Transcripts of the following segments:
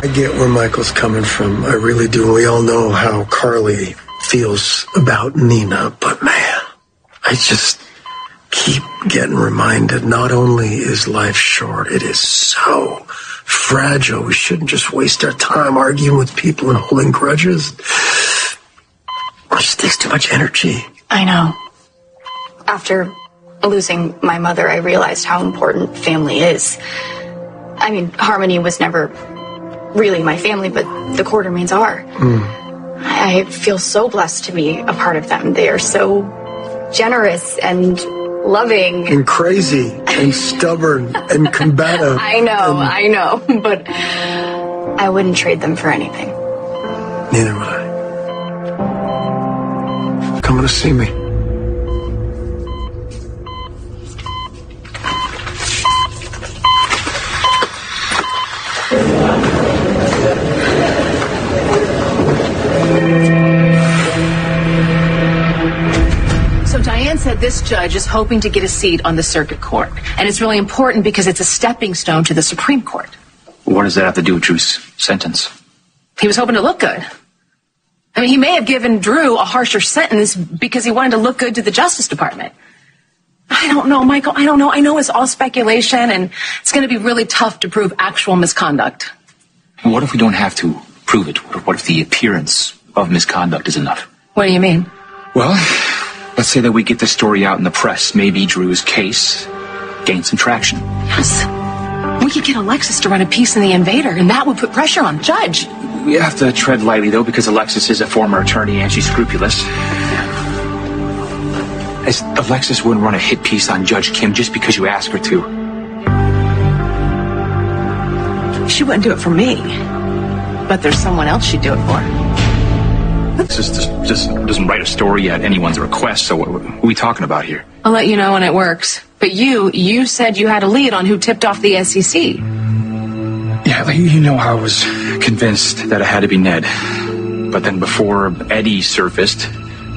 I get where Michael's coming from. I really do. We all know how Carly feels about Nina, but man, I just keep getting reminded, not only is life short, it is so fragile. We shouldn't just waste our time arguing with people and holding grudges. It just takes too much energy. I know. After losing my mother, I realized how important family is. I mean, Harmony was never really my family, but the Quartermains are. I feel so blessed to be a part of them. They are so generous and loving. And crazy and stubborn and combative. I know, but I wouldn't trade them for anything. Neither would I. Come to see me. So Diane said this judge is hoping to get a seat on the circuit court. And it's really important because it's a stepping stone to the Supreme Court. What does that have to do with Drew's sentence? He was hoping to look good. I mean, he may have given Drew a harsher sentence because he wanted to look good to the Justice Department. I don't know, Michael. I don't know. I know it's all speculation, and it's going to be really tough to prove actual misconduct. What if we don't have to prove it? What if the appearance of misconduct is enough? What do you mean? Well, let's say that we get the story out in the press. Maybe Drew's case gains some traction. Yes. We could get Alexis to run a piece in The Invader, and that would put pressure on the judge. We have to tread lightly, though, because Alexis is a former attorney and she's scrupulous. Alexis wouldn't run a hit piece on Judge Kim just because you ask her to. She wouldn't do it for me, but there's someone else she'd do it for. Just doesn't write a story at anyone's request, so what are we talking about here? I'll let you know when it works. But you said you had a lead on who tipped off the SEC. Yeah, you know how I was convinced that it had to be Ned. But then before Eddie surfaced,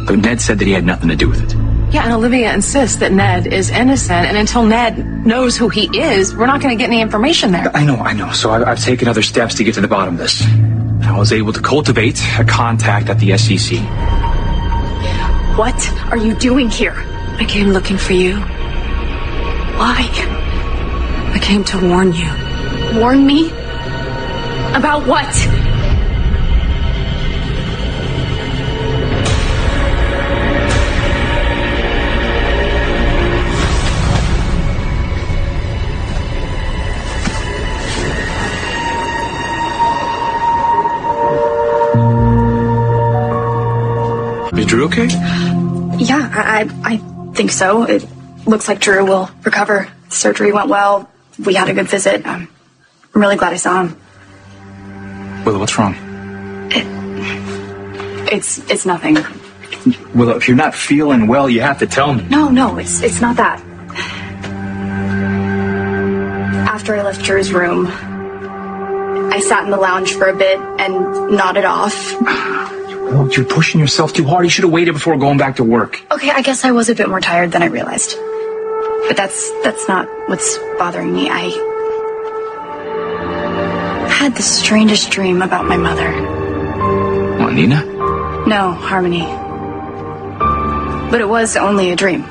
Ned said that he had nothing to do with it. Yeah, and Olivia insists that Ned is innocent, and until Ned knows who he is, we're not going to get any information there. I know. So I've taken other steps to get to the bottom of this. I was able to cultivate a contact at the SEC. What are you doing here? I came looking for you. Why? I came to warn you. Warn me? About what? Is Drew okay? Yeah, I think so. It looks like Drew will recover. The surgery went well. We had a good visit. I'm really glad I saw him. Willow, what's wrong? It's nothing. Willow, if you're not feeling well, you have to tell me. No, it's not that. After I left Drew's room, I sat in the lounge for a bit and nodded off. Well, you're pushing yourself too hard. You should have waited before going back to work. Okay, I guess I was a bit more tired than I realized. But that's not what's bothering me. I had the strangest dream about my mother. What, Nina? No, Harmony. But it was only a dream.